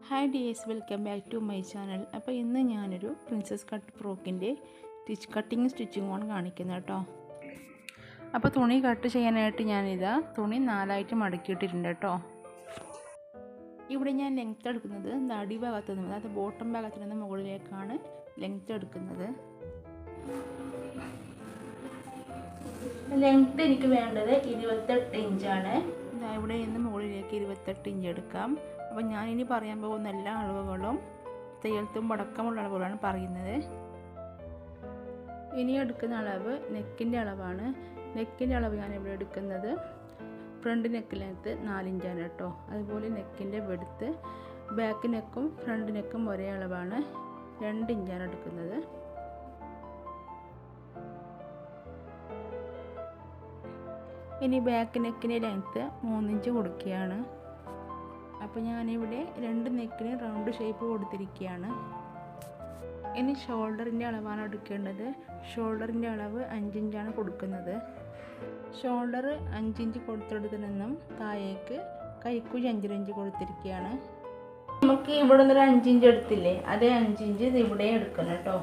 Hi dears, welcome back to my channel. അപ്പോൾ ഇന്ന് ഞാനൊരു പ്രിൻസസ് കട്ട് ഫ്രോക്കിൻ്റെ സ്റ്റിച്ചിങ്ങുമാണ് കാണിക്കുന്നത് കേട്ടോ. അപ്പോൾ തുണി കട്ട് ചെയ്യാനായിട്ട് ഞാനിതാ തുണി 4ആയിട്ട് മടക്കിയിട്ടിട്ടുണ്ട് കേട്ടോ. ഇവിടെ ഞാൻ ലെങ്ത്ത് എടുക്കുന്നത് അടിഭാഗത്ത് നിന്ന്, അതായത് ബോട്ടം ഭാഗത്ത് നിന്ന് മുകളിലേക്കാണ് ലെങ്ത്ത് എടുക്കുന്നത്. ലെങ്ത്ത് എനിക്ക് വേണ്ടത് 28 ഇഞ്ചാണ്. ഇവിടെ നിന്ന് മുകളിലേക്ക് 28 ഇഞ്ച് എടുക്കാം. അപ്പോൾ ഞാനിനി പറയാൻ പോകുന്ന എല്ലാ അളവുകളും തയ്യൽത്തും അടക്കമുള്ള അളവുകളാണ് പറയുന്നത്. ഇനി എടുക്കുന്ന അളവ് നെക്കിൻ്റെ അളവാണ്. നെക്കിൻ്റെ അളവ് ഞാനിവിടെ എടുക്കുന്നത് ഫ്രണ്ട് നെക്ക് ലെങ്ത്ത് 4 ഇഞ്ചാണ് കേട്ടോ. അതുപോലെ നെക്കിൻ്റെ വെടുത്ത് ബാക്ക് നെക്കും ഫ്രണ്ട് നെക്കും ഒരേ അളവാണ്, 2 ഇഞ്ചാണ് എടുക്കുന്നത്. ഇനി ബാക്ക് നെക്കിൻ്റെ ലെങ്ത്ത് 3 ഇഞ്ച് കൊടുക്കുകയാണ്. അപ്പോൾ ഞാനിവിടെ 2 നെക്കിന് റൗണ്ട് ഷേപ്പ് കൊടുത്തിരിക്കുകയാണ്. ഇനി ഷോൾഡറിൻ്റെ അളവാണ് എടുക്കേണ്ടത്. ഷോൾഡറിൻ്റെ അളവ് 5 ഇഞ്ചാണ് കൊടുക്കുന്നത്. ഷോൾഡർ 5 ഇഞ്ച് കൊടുത്തെടുത്ത് നിന്നും താഴേക്ക് കൈക്കുഴി 5 ഇഞ്ച് കൊടുത്തിരിക്കുകയാണ്. നമുക്ക് ഇവിടെ നിന്നൊരു 5 ഇഞ്ച് എടുത്തില്ലേ, അതേ 5 ഇഞ്ച് ഇത് ഇവിടെ എടുക്കണം കേട്ടോ.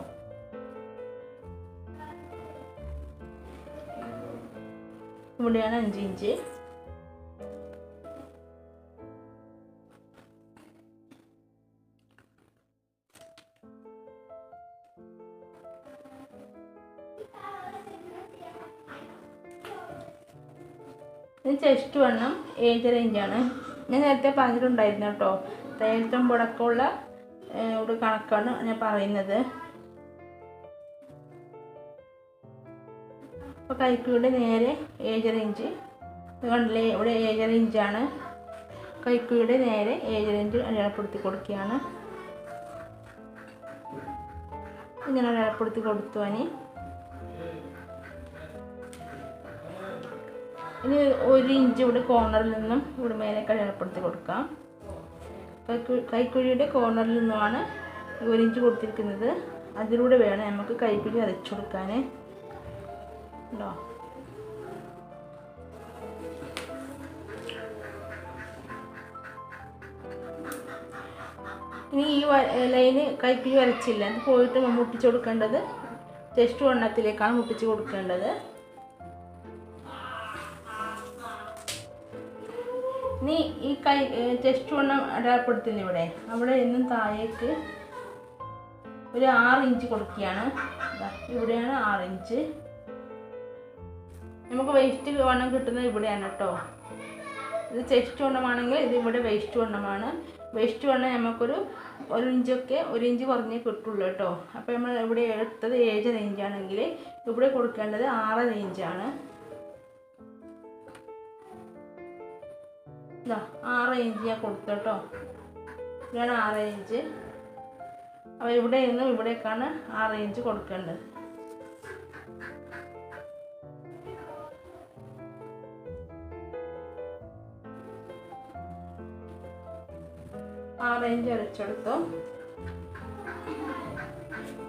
ഇവിടെയാണ് 5 ഇഞ്ച്. ഇത് ചെസ്റ്റ് വണ്ണം 7.5 ഇഞ്ചാണ്. ഞാൻ നേരത്തെ പറഞ്ഞിട്ടുണ്ടായിരുന്നു കേട്ടോ, തയ്യൽത്തും പുടക്കമുള്ള ഒരു കണക്കാണ് ഞാൻ പറയുന്നത്. അപ്പോൾ കൈക്കുഴിയുടെ നേരെ 7.5 ഇഞ്ച് കണ്ടില്ലേ, ഇവിടെ 7.5 ഇഞ്ചാണ്. കൈക്കുഴിയുടെ നേരെ 7.5 ഇഞ്ച് അടയാളപ്പെടുത്തി കൊടുക്കുകയാണ്. ഇങ്ങനെ അടയാളപ്പെടുത്തി കൊടുത്തു. ഇനി 1 ഇഞ്ച് ഇവിടെ കോർണറിൽ നിന്നും ഇവിടെ മേലേക്ക് അടയാളപ്പെടുത്തി കൊടുക്കാം. കൈക്കുഴിയുടെ കോർണറിൽ നിന്നുമാണ് 1 ഇഞ്ച് കൊടുത്തിരിക്കുന്നത്. അതിലൂടെ വേണം നമുക്ക് കൈക്കുഴി അരച്ചു കൊടുക്കാൻ കേട്ടോ. ഇനി ഈ ലൈന് കൈക്കുഴി വരച്ചില്ല, അത് പോയിട്ട് മുട്ടിച്ചു കൊടുക്കേണ്ടത് ചെസ്റ്റ് വണ്ണത്തിലേക്കാണ് മുട്ടിച്ച് കൊടുക്കേണ്ടത്. ഇനി ഈ ചെസ്റ്റ് വണ്ണം അടയാളപ്പെടുത്തില്ല ഇവിടെ, അവിടെ നിന്നും താഴേക്ക് ഒരു 6 ഇഞ്ച് കൊടുക്കുകയാണ്. ഇവിടെയാണ് 6 ഇഞ്ച്. നമുക്ക് വേസ്റ്റ് വണ്ണം കിട്ടുന്നത് ഇവിടെയാണ് കേട്ടോ. ഇത് ചെസ്റ്റ് വണ്ണമാണെങ്കിൽ ഇത് ഇവിടെ വേസ്റ്റ് വണ്ണമാണ്. വേസ്റ്റ് വണ്ണം നമുക്കൊരു 1 ഇഞ്ചൊക്കെ 1 ഇഞ്ച് കുറഞ്ഞേ കിട്ടുള്ളൂ കേട്ടോ. അപ്പോൾ നമ്മൾ ഇവിടെ എടുത്തത് 7.5 ഇഞ്ചാണെങ്കിൽ ഇവിടെ കൊടുക്കേണ്ടത് 6.5 ഇഞ്ചാണ്. 6 ഇഞ്ച് ഞാൻ കൊടുത്തു കേട്ടോ. ഇതാണ് 6 ഇഞ്ച്. അപ്പോൾ ഇവിടെ നിന്നും ഇവിടേക്കാണ് 6 ഇഞ്ച് കൊടുക്കേണ്ടത്. ഇഞ്ച് അരച്ചെടുത്തു.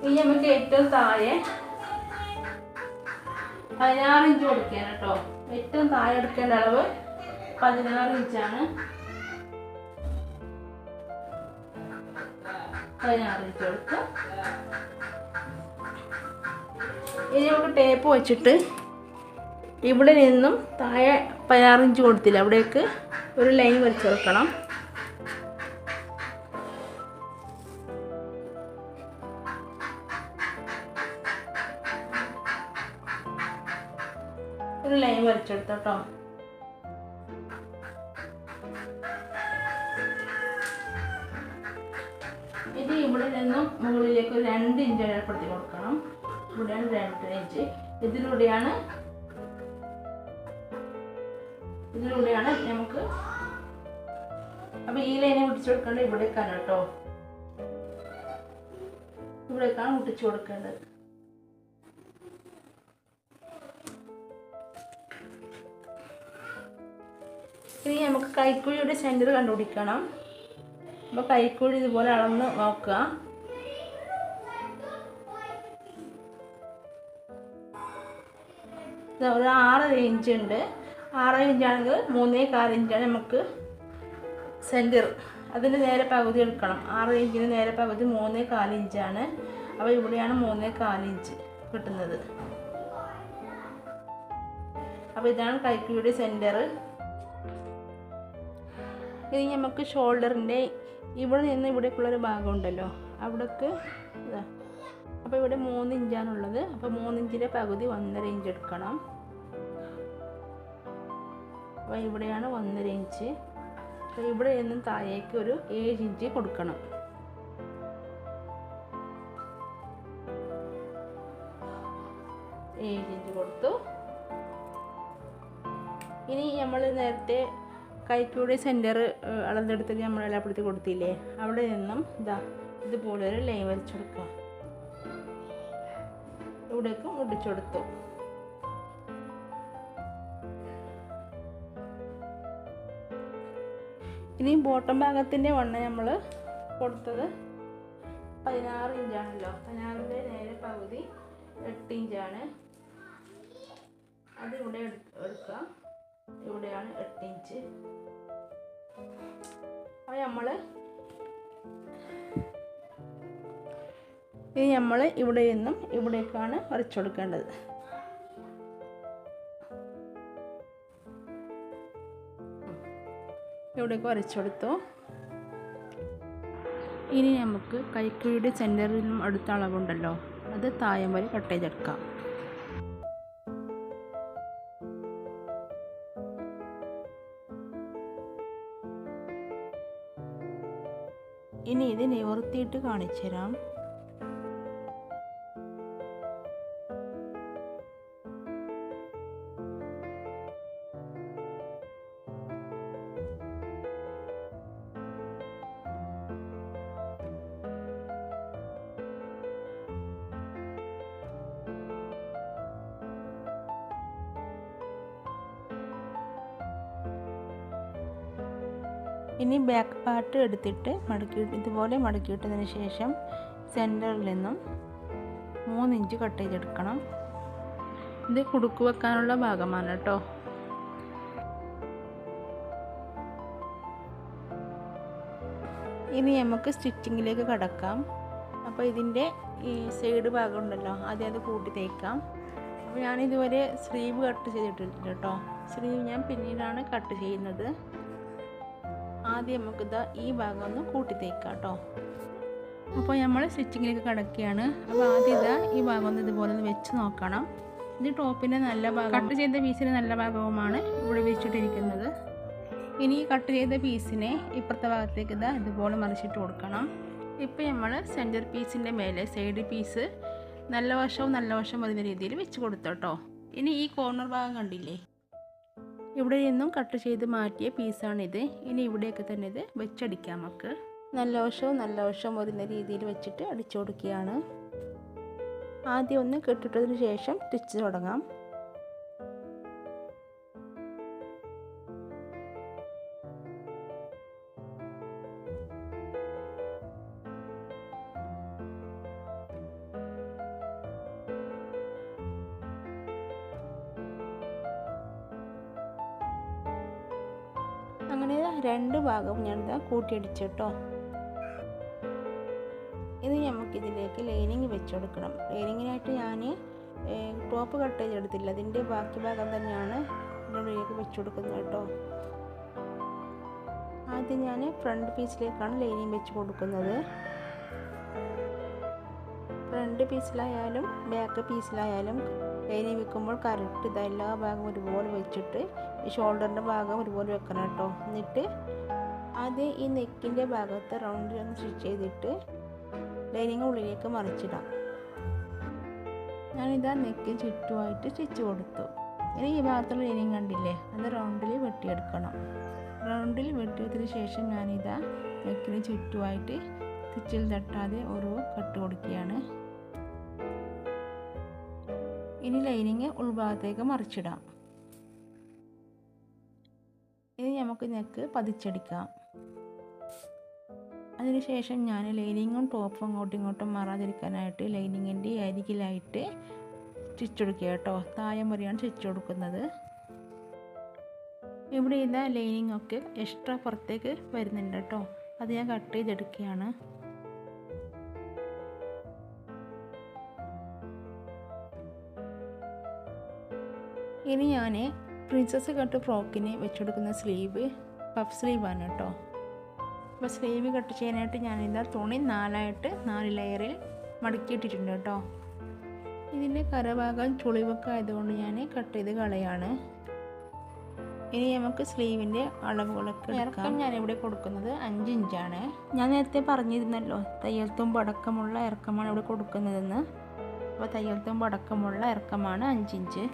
ഇനി നമുക്ക് ഏറ്റവും താഴെ 16 ഇഞ്ച് കൊടുക്കുകയാണ് കേട്ടോ. ഏറ്റവും താഴെ എടുക്കേണ്ട അളവ് 16 ഇഞ്ചാണ്. 16 ഇഞ്ച് എടുത്ത് ഇനി നമുക്ക് ടേപ്പ് വെച്ചിട്ട് ഇവിടെ നിന്നും താഴെ 16 ഇഞ്ച് കൊടുത്തില്ല, അവിടേക്ക് ഒരു ലൈൻ വരച്ചെടുക്കണം. ഒരു ലൈൻ വരച്ചെടുത്തോട്ടോ. ഇത് ഇവിടെ നിന്നും മുകളിലേക്ക് ഒരു 2 ഇഞ്ച് അടയാളപ്പെടുത്തി കൊടുക്കണം. ഇവിടെയാണ് 2 ഇഞ്ച്. ഇതിലൂടെയാണ് നമുക്ക്, അപ്പോൾ ഈ ലൈനെ മുട്ടിച്ചു കൊടുക്കേണ്ടത് ഇവിടേക്കാണ് കേട്ടോ. ഇവിടേക്കാണ് മുട്ടിച്ചു കൊടുക്കേണ്ടത്. ഇനി നമുക്ക് കൈക്കുഴിയുടെ സെൻറ്റർ കണ്ടുപിടിക്കണം. അപ്പോൾ കൈക്കുഴി ഇതുപോലെ അളന്ന് നോക്കുക. ഒരു 6 ഇഞ്ച് ഉണ്ട്. 6 ഇഞ്ചാണെങ്കിൽ 3.25 ഇഞ്ചാണ് നമുക്ക് സെൻറ്റർ അതിന് നേരെ പകുതി എടുക്കണം. 6 ഇഞ്ചിന് നേരെ പകുതി 3.25 ഇഞ്ചാണ്. അപ്പോൾ ഇവിടെയാണ് 3.25 ഇഞ്ച് കിട്ടുന്നത്. അപ്പോൾ ഇതാണ് കൈക്കുഴിയുടെ സെൻറ്റർ. ഇനി നമുക്ക് ഷോൾഡറിൻ്റെ ഇവിടെ നിന്ന് ഇവിടേക്കുള്ളൊരു ഭാഗം ഉണ്ടല്ലോ, അവിടേക്ക് ഇതാ. അപ്പോൾ ഇവിടെ 3 ഇഞ്ചാണുള്ളത്. അപ്പോൾ 3 ഇഞ്ചിൻ്റെ പകുതി 1.5 ഇഞ്ച് എടുക്കണം. അപ്പോൾ ഇവിടെയാണ് 1.5 ഇഞ്ച്. അപ്പോൾ ഇവിടെ നിന്നും താഴേക്ക് ഒരു 7 ഇഞ്ച് കൊടുക്കണം. കൊടുത്തു. ഇനി നമ്മൾ നേരത്തെ കൈക്കൂടെ സെൻറ്റർ അളന്നെടുത്തിട്ട് നമ്മൾ എല്ലാപ്പെടുത്തി കൊടുത്തില്ലേ, അവിടെ നിന്നും ഇതാ ഇതുപോലെ ഒരു ലൈൻ വരച്ചെടുക്കുക. ഇവിടേക്ക് മുടിച്ചെടുത്തു. ഇനി ബോട്ടം ഭാഗത്തിൻ്റെ വണ്ണം നമ്മൾ കൊടുത്തത് 16 ഇഞ്ചാണല്ലോ. 16ൻ്റെ നേരെ പകുതി 8 ഇഞ്ചാണ്. അത് ഇവിടെ എടുക്കാം. ഇവിടെയാണ് 8 ഇഞ്ച്. അപ്പോൾ നമ്മൾ ഇവിടെ നിന്നും ഇവിടേക്കാണ് വരച്ചു കൊടുക്കേണ്ടത്. ഇവിടേക്ക് വരച്ചു കൊടുത്തു. ഇനി നമുക്ക് കൈക്കുഴിയുടെ സെൻറ്ററിൽ നിന്നും അടുത്ത അളവുണ്ടല്ലോ, അത് താഴെ വരെ കട്ട് ചെയ്തെടുക്കാം. ഇനി ഇത് നിവർത്തിയിട്ട് കാണിച്ചു തരാം. ഇനി ബാക്ക് പാർട്ട് എടുത്തിട്ട് ഇതുപോലെ മടക്കിയിട്ടതിന് ശേഷം സെൻറ്ററിൽ നിന്നും 3 ഇഞ്ച് കട്ട് ചെയ്തെടുക്കണം. ഇത് കുടുക്ക് വെക്കാനുള്ള ഭാഗമാണ് കേട്ടോ. ഇനി നമുക്ക് സ്റ്റിച്ചിങ്ങിലേക്ക് കടക്കാം. അപ്പോൾ ഇതിൻ്റെ ഈ സൈഡ് ഭാഗം ഉണ്ടല്ലോ, ആദ്യം അത് കൂട്ടി തേക്കാം. അപ്പോൾ ഞാനിതുവരെ സ്ലീവ് കട്ട് ചെയ്തിട്ടില്ല കേട്ടോ. സ്ലീവ് ഞാൻ പിന്നീടാണ് കട്ട് ചെയ്യുന്നത്. ആദ്യം നമുക്കിതാ ഈ ഭാഗം ഒന്ന് കൂട്ടി തേക്കാം കേട്ടോ. അപ്പോൾ നമ്മൾ സ്റ്റിച്ചിങ്ങിലേക്ക് കിടക്കുകയാണ്. അപ്പോൾ ആദ്യം ഇതാ ഈ ഭാഗം ഒന്ന് ഇതുപോലെ ഒന്ന് വെച്ച് നോക്കണം. ഇത് ടോപ്പിൻ്റെ നല്ല ഭാഗം, കട്ട് ചെയ്ത പീസിൻ്റെ നല്ല ഭാഗവുമാണ് ഇവിടെ വെച്ചിട്ടിരിക്കുന്നത്. ഇനി കട്ട് ചെയ്ത പീസിനെ ഇപ്പുറത്തെ ഭാഗത്തേക്ക് ഇതാ ഇതുപോലെ മറിച്ചിട്ട് കൊടുക്കണം. ഇപ്പോൾ നമ്മൾ സെൻറ്റർ പീസിൻ്റെ മേലെ സൈഡ് പീസ് നല്ല വശവും വരുന്ന രീതിയിൽ വെച്ച് കൊടുത്തു കേട്ടോ. ഇനി ഈ കോർണർ ഭാഗം കണ്ടില്ലേ, ഇവിടെ നിന്നും കട്ട് ചെയ്ത് മാറ്റിയ പീസാണിത്. ഇനി ഇവിടെയൊക്കെ തന്നെ ഇത് വെച്ചടിക്കാം. നമുക്ക് നല്ല വശവും വരുന്ന രീതിയിൽ വെച്ചിട്ട് അടിച്ചു കൊടുക്കുകയാണ്. ആദ്യം ഒന്ന് കെട്ടിട്ടതിന് ശേഷം സ്റ്റിച്ച് തുടങ്ങാം. അങ്ങനെ 2 ഭാഗവും ഞാനിതാ കൂട്ടിയടിച്ചു കേട്ടോ. ഇനി നമുക്കിതിലേക്ക് ലൈനിങ് വെച്ച് കൊടുക്കണം. ലൈനിങ്ങിനായിട്ട് ഞാൻ ടോപ്പ് കട്ട് ചെയ്തെടുത്തില്ല, അതിൻ്റെ ബാക്കി ഭാഗം തന്നെയാണ് ഇതിലേക്ക് വെച്ച് കൊടുക്കുന്നത് കേട്ടോ. ആദ്യം ഞാൻ ഫ്രണ്ട് പീസിലേക്കാണ് ലൈനിങ് വെച്ച് കൊടുക്കുന്നത്. ഫ്രണ്ട് പീസിലായാലും ബാക്ക് പീസിലായാലും ലൈനിങ് വെക്കുമ്പോൾ കറക്റ്റ് ഇതാ എല്ലാ ഭാഗവും ഒരുപോലെ വെച്ചിട്ട് ഈ ഷോൾഡറിൻ്റെ ഭാഗം ഒരുപോലെ വെക്കണം കേട്ടോ. എന്നിട്ട് ആദ്യം ഈ നെക്കിൻ്റെ ഭാഗത്ത് റൗണ്ടിൽ ഒന്ന് സ്റ്റിച്ച് ചെയ്തിട്ട് ലൈനിങ് ഉള്ളിലേക്ക് മറിച്ചിടാം. ഞാനിതാ നെക്ക് ചുറ്റുമായിട്ട് സ്റ്റിച്ച് കൊടുത്തു. ഇനി ഈ ഭാഗത്തുള്ള ലൈനിങ് കണ്ടില്ലേ, അത് റൗണ്ടിൽ വെട്ടിയെടുക്കണം. റൗണ്ടിൽ വെട്ടിയതിന് ശേഷം ഞാനിതാ നെക്കിന് ചുറ്റുമായിട്ട് സ്റ്റിച്ചിൽ തട്ടാതെ ഓരോ കട്ട് കൊടുക്കുകയാണ്. ഇനി ലൈനിങ് ഉൾഭാഗത്തേക്ക് മറിച്ചിടാം. ഇനി നമുക്ക് നെക്ക് പതിച്ചടിക്കാം. അതിനുശേഷം ഞാൻ ലൈനിങ്ങും ടോപ്പും അങ്ങോട്ടും ഇങ്ങോട്ടും മാറാതിരിക്കാനായിട്ട് ലൈനിങ്ങിൻ്റെ അരികിലായിട്ട് സ്റ്റിച്ച് കൊടുക്കുക കേട്ടോ. താഴെ വരെയാണ് സ്റ്റിച്ച് കൊടുക്കുന്നത്. ഇവിടെ ഇതാ ലൈനിങ് ഒക്കെ എക്സ്ട്രാ പുറത്തേക്ക് വരുന്നുണ്ട് കേട്ടോ. അത് ഞാൻ കട്ട് ചെയ്തെടുക്കുകയാണ്. ഇനി ഞാൻ പ്രിൻസസ് കട്ട് ഫ്രോക്കിന് വെച്ചെടുക്കുന്ന സ്ലീവ് പഫ് സ്ലീവാണ് കേട്ടോ. അപ്പോൾ സ്ലീവ് കട്ട് ചെയ്യാനായിട്ട് ഞാനിതാ തുണി 4 ലെയറിൽ മടക്കിയിട്ടിട്ടുണ്ട് കേട്ടോ. ഇതിൻ്റെ കരഭാഗം ചുളിവൊക്കെ ആയതുകൊണ്ട് ഞാൻ കട്ട് ചെയ്ത് കളയാണ്. ഇനി നമുക്ക് സ്ലീവിൻ്റെ അളവുകളൊക്കെ ഇറക്കം ഞാനിവിടെ കൊടുക്കുന്നത് 5 ഇഞ്ചാണ്. ഞാൻ നേരത്തെ പറഞ്ഞിരുന്നല്ലോ തയ്യൽ തുമ്പ് അടക്കമുള്ള ഇറക്കമാണ് ഇവിടെ കൊടുക്കുന്നതെന്ന്. അപ്പോൾ തയ്യൽ തുമ്പ് അടക്കമുള്ള ഇറക്കമാണ് 5 ഇഞ്ച്.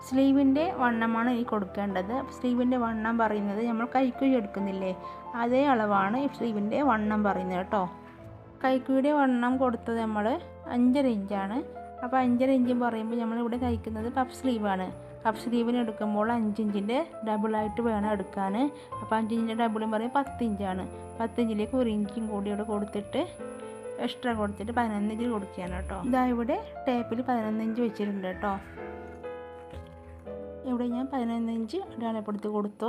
സ്ലീവിൻ്റെ വണ്ണമാണ് ഇനി കൊടുക്കേണ്ടത്. സ്ലീവിൻ്റെ വണ്ണം പറയുന്നത് നമ്മൾ കൈക്കുഴി എടുക്കുന്നില്ലേ, അതേ അളവാണ് ഈ സ്ലീവിൻ്റെ വണ്ണം പറയുന്നത് കേട്ടോ. കൈക്കുഴിയുടെ വണ്ണം കൊടുത്തത് നമ്മൾ 5.5 ഇഞ്ചാണ്. അപ്പോൾ 5.5 ഇഞ്ച് പറയുമ്പോൾ നമ്മളിവിടെ തയ്ക്കുന്നത് പഫ് സ്ലീവാണ്. പഫ് സ്ലീവിന് എടുക്കുമ്പോൾ 5 ഇഞ്ചിൻ്റെ ഡബിളായിട്ട് വേണം എടുക്കാൻ. അപ്പോൾ 5 ഇഞ്ചിൻ്റെ ഡബിളും പറയും 10 ഇഞ്ചാണ്. 10 ഇഞ്ചിലേക്ക് 1 ഇഞ്ചും കൂടി ഇവിടെ കൊടുത്തിട്ട് എക്സ്ട്രാ കൊടുത്തിട്ട് 11 ഇഞ്ച് കൊടുക്കുകയാണ് കേട്ടോ. ഇതാ ഇവിടെ ടേപ്പിൽ 11 ഇഞ്ച് വെച്ചിട്ടുണ്ട് കേട്ടോ. ഇവിടെ ഞാൻ 11 ഇഞ്ച് അടയാളപ്പെടുത്തി കൊടുത്തു.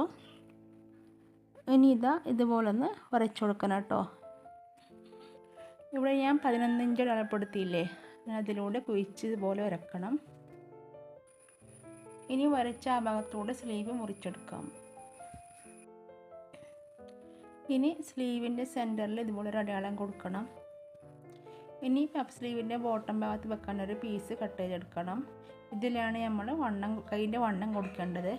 ഇനി ഇതുപോലെ ഒന്ന് വരച്ചു കൊടുക്കണം കേട്ടോ. ഇവിടെ ഞാൻ 11 ഇഞ്ച് അടയാളപ്പെടുത്തിയില്ലേ, അതിലൂടെ കുഴിച്ച് ഇതുപോലെ വരക്കണം. ഇനി വരച്ച ആ ഭാഗത്തൂടെ സ്ലീവ് മുറിച്ചെടുക്കാം. ഇനി സ്ലീവിൻ്റെ സെൻറ്ററിൽ ഇതുപോലെ ഒരു അടയാളം കൊടുക്കണം. ഇനി പഫ് സ്ലീവിൻ്റെ ബോട്ടം ഭാഗത്ത് വെക്കാൻ ഒരു പീസ് കട്ട് ചെയ്തെടുക്കണം. ഇതിലാണ് നമ്മൾ കൈൻ്റെ വണ്ണം കൊടുക്കേണ്ടത്.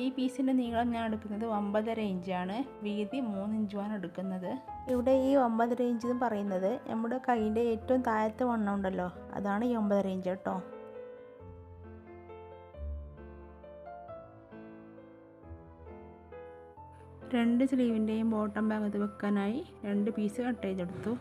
ഈ പീസിൻ്റെ നീളം ഞാൻ എടുക്കുന്നത് 9.5 ഇഞ്ചാണ്. വീതി 3 ഇഞ്ചുമാണ് എടുക്കുന്നത്. ഇവിടെ ഈ 9.5 ഇഞ്ച് എന്ന് പറയുന്നത് നമ്മുടെ കൈൻ്റെ ഏറ്റവും താഴത്തെ വണ്ണം ഉണ്ടല്ലോ, അതാണ് ഈ 9.5 ഇഞ്ച് കേട്ടോ. രണ്ട് സ്ലീവിൻ്റെയും ബോട്ടം ഭാഗത്ത് വെക്കാനായി 2 പീസ് കട്ട് ചെയ്തെടുത്തു.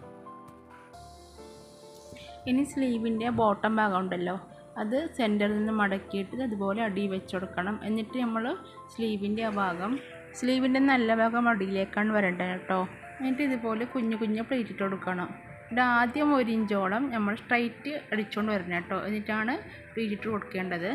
ഇനി സ്ലീവിൻ്റെ ബോട്ടം ഭാഗം ഉണ്ടല്ലോ, അത് സെൻറ്ററിൽ നിന്ന് മടക്കിയിട്ട് അതുപോലെ അടി വെച്ച് കൊടുക്കണം. എന്നിട്ട് നമ്മൾ സ്ലീവിൻ്റെ ആ ഭാഗം, സ്ലീവിൻ്റെ നല്ല ഭാഗം അടിയിലേക്കാണ് വരേണ്ടത് കേട്ടോ. എന്നിട്ട് ഇതുപോലെ കുഞ്ഞു പ്ലേറ്റ് ഇട്ട് കൊടുക്കണം. ഇത് ആദ്യം 1 ഇഞ്ചോളം നമ്മൾ സ്ട്രൈറ്റ് അടിച്ചുകൊണ്ട് വരണം കേട്ടോ. എന്നിട്ടാണ് പ്ലേറ്റ് ഇട്ട് കൊടുക്കേണ്ടത്.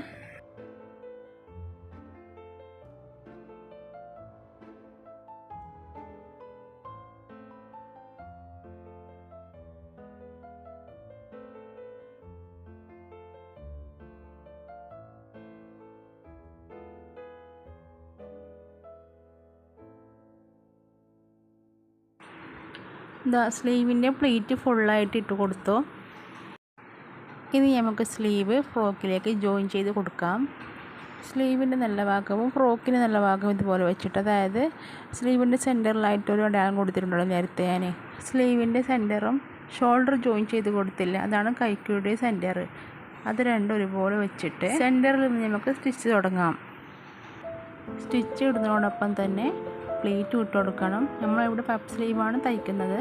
സ്ലീവിൻ്റെ പ്ലേറ്റ് ഫുള്ളായിട്ട് ഇട്ട് കൊടുത്തു. ഇനി നമുക്ക് സ്ലീവ് ഫ്രോക്കിലേക്ക് ജോയിൻ ചെയ്ത് കൊടുക്കാം. സ്ലീവിൻ്റെ നല്ല ഭാഗവും ഫ്രോക്കിൻ്റെ നല്ല ഭാഗവും ഇതുപോലെ വെച്ചിട്ട്, അതായത് സ്ലീവിൻ്റെ സെൻറ്ററിലായിട്ടൊരു അടയാളം കൊടുത്തിട്ടുണ്ടല്ലോ നേരത്തെ ഞാൻ. സ്ലീവിൻ്റെ സെൻറ്ററും ഷോൾഡർ ജോയിൻ ചെയ്ത് കൊടുത്തില്ല, അതാണ് കൈക്കുഴിയുടെ സെൻറ്റർ. അത് രണ്ടും ഒരുപോലെ വെച്ചിട്ട് സെൻറ്ററിൽ നിന്ന് നമുക്ക് സ്റ്റിച്ച് തുടങ്ങാം. സ്റ്റിച്ച് ഇടുന്നതോടൊപ്പം തന്നെ പ്ലേറ്റ് ഇട്ട് കൊടുക്കണം. നമ്മളിവിടെ പഫ് സ്ലീവാണ് തയ്ക്കുന്നത്.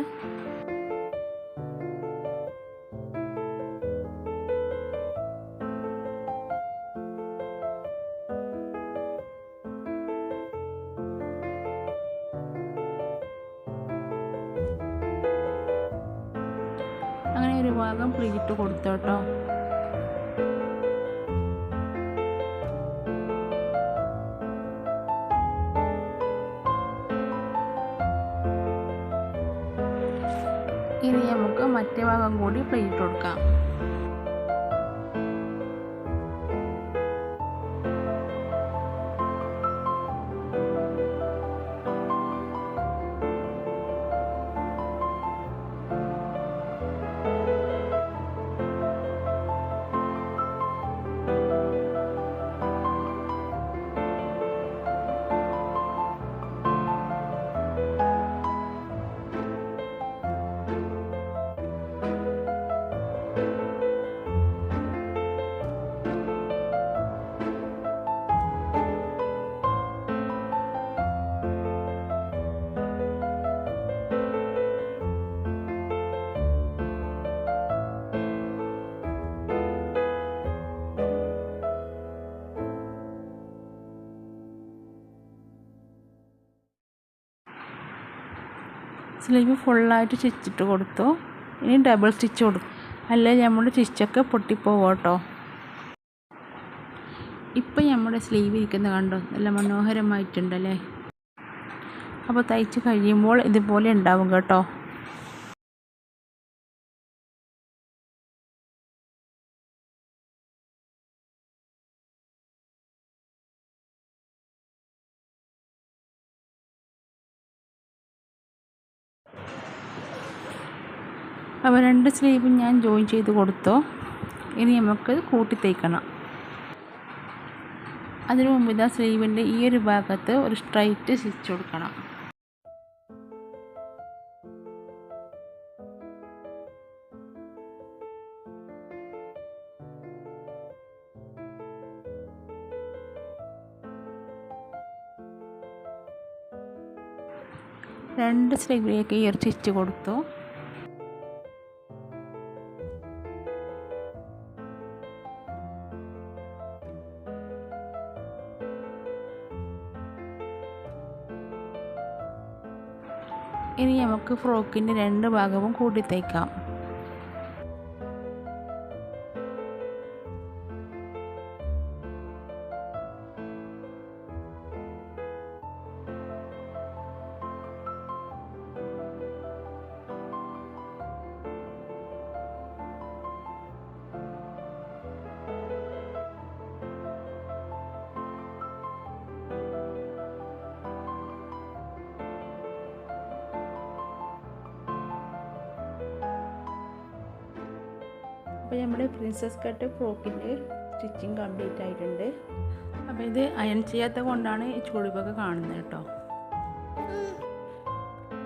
അങ്ങനെ ഒരു ഭാഗം പ്ലേറ്റ് കൊടുത്തു കേട്ടോ. ഇനി നമുക്ക് മറ്റേ ഭാഗം കൂടി പ്ലേറ്റ് കൊടുക്കാം. സ്ലീവ് ഫുള്ളായിട്ട് സ്റ്റിച്ചിട്ട് കൊടുത്തു. ഇനി ഡബിൾ സ്റ്റിച്ച് കൊടുക്കും, അല്ലെങ്കിൽ നമ്മുടെ സ്റ്റിച്ചൊക്കെ പൊട്ടിപ്പോവും കേട്ടോ. ഇപ്പം നമ്മുടെ സ്ലീവ് ഇരിക്കുന്നത് കണ്ടോ, നല്ല മനോഹരമായിട്ടുണ്ടല്ലേ. അപ്പോൾ തയ്ച്ച് കഴിയുമ്പോൾ ഇതുപോലെ ഉണ്ടാവും കേട്ടോ. അപ്പോൾ 2 സ്ലീവും ഞാൻ ജോയിൻ ചെയ്ത് കൊടുത്തു. ഇനി നമുക്ക് കൂട്ടി തയ്ക്കണം. അതിനു മുമ്പ് ഇതാ സ്ലീവിൻ്റെ ഈ ഒരു ഭാഗത്ത് ഒരു സ്ട്രൈറ്റ് സ്റ്റിച്ച് കൊടുക്കണം. രണ്ട് സ്ലീവിലേക്ക് ഈ ഒരു സ്റ്റിച്ച് കൊടുത്തു. ഇനി നമുക്ക് ഫ്രോക്കിൻ്റെ 2 ഭാഗവും കൂട്ടി തയ്ക്കാം. അപ്പോൾ നമ്മുടെ പ്രിൻസസ് കട്ട് ഫ്രോക്കിൻ്റെ സ്റ്റിച്ചിങ് കംപ്ലീറ്റ് ആയിട്ടുണ്ട്. അപ്പോൾ ഇത് അയൺ ചെയ്യാത്ത കൊണ്ടാണ് ഈ ചുളിവൊക്കെ കാണുന്നത് കേട്ടോ.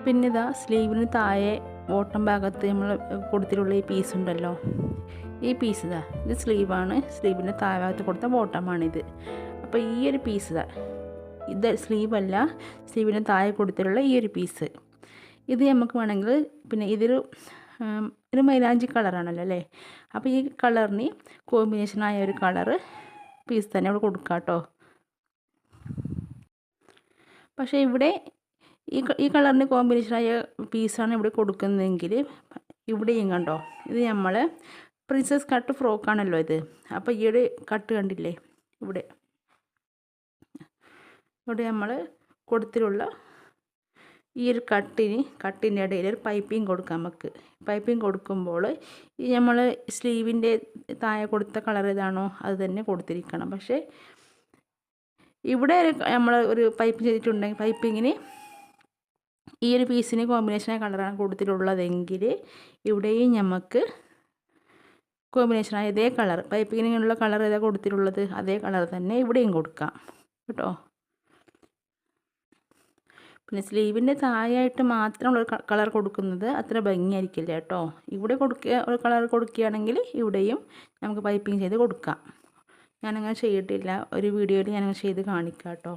പിന്നെ ഇതാ സ്ലീവിന് താഴെ ബോട്ടം ഭാഗത്ത് നമ്മൾ കൊടുത്തിട്ടുള്ള ഈ പീസ് ഉണ്ടല്ലോ, ഈ പീസ് ഇതാ ഇത് സ്ലീവാണ്. സ്ലീവിൻ്റെ താഴെ ഭാഗത്ത് കൊടുത്ത ബോട്ടമാണിത്. അപ്പോൾ ഈ ഒരു പീസ് ഇതാ ഇത് സ്ലീവല്ല, സ്ലീവിൻ്റെ താഴെ കൊടുത്തിട്ടുള്ള ഈ ഒരു പീസ് ഇത് നമുക്ക് വേണമെങ്കിൽ പിന്നെ ഇതൊരു മൈലാഞ്ചി കളറാണല്ലോ അല്ലേ. അപ്പോൾ ഈ കളറിന് കോമ്പിനേഷനായ ഒരു കളറ് പീസ് തന്നെ ഇവിടെ കൊടുക്കാം കേട്ടോ. പക്ഷേ ഇവിടെ ഈ കളറിന് കോമ്പിനേഷനായ പീസാണ് ഇവിടെ കൊടുക്കുന്നതെങ്കിൽ ഇവിടെയും കണ്ടോ, ഇത് നമ്മൾ പ്രിൻസസ് കട്ട് ഫ്രോക്കാണല്ലോ ഇത്. അപ്പോൾ ഈ ഒരു കട്ട് കണ്ടില്ലേ, ഇവിടെ നമ്മൾ കൊടുത്തിട്ടുള്ള ഈ ഒരു കട്ടിൻ്റെ ഇടയിൽ ഒരു പൈപ്പിംഗ് കൊടുക്കാം നമുക്ക്. പൈപ്പിംഗ് കൊടുക്കുമ്പോൾ ഈ നമ്മൾ സ്ലീവിൻ്റെ താഴെ കൊടുത്ത കളർ ഏതാണോ അത് തന്നെ കൊടുത്തിരിക്കണം. പക്ഷേ ഇവിടെ നമ്മൾ ഒരു പൈപ്പ് ചെയ്തിട്ടുണ്ടെങ്കിൽ പൈപ്പിങ്ങിന് ഈ ഒരു പീസിന് കോമ്പിനേഷനായ കളറാണ് കൊടുത്തിട്ടുള്ളതെങ്കിൽ ഇവിടെയും നമുക്ക് കോമ്പിനേഷനായ ഇതേ കളർ പൈപ്പിങ്ങിനുള്ള കളർ ഏതാ കൊടുത്തിട്ടുള്ളത് അതേ കളർ തന്നെ ഇവിടെയും കൊടുക്കാം കേട്ടോ. പിന്നെ സ്ലീവിൻ്റെ താഴെയായിട്ട് മാത്രം കളർ കൊടുക്കുന്നത് അത്ര ഭംഗിയായിരിക്കില്ല കേട്ടോ. ഇവിടെ ഒരു കളർ കൊടുക്കുകയാണെങ്കിൽ ഇവിടെയും നമുക്ക് പൈപ്പിംഗ് ചെയ്ത് കൊടുക്കാം. ഞാനങ്ങനെ ചെയ്തിട്ടില്ല, ഒരു വീഡിയോയിൽ ഞാനങ്ങനെ ചെയ്ത് കാണിക്കാം കേട്ടോ.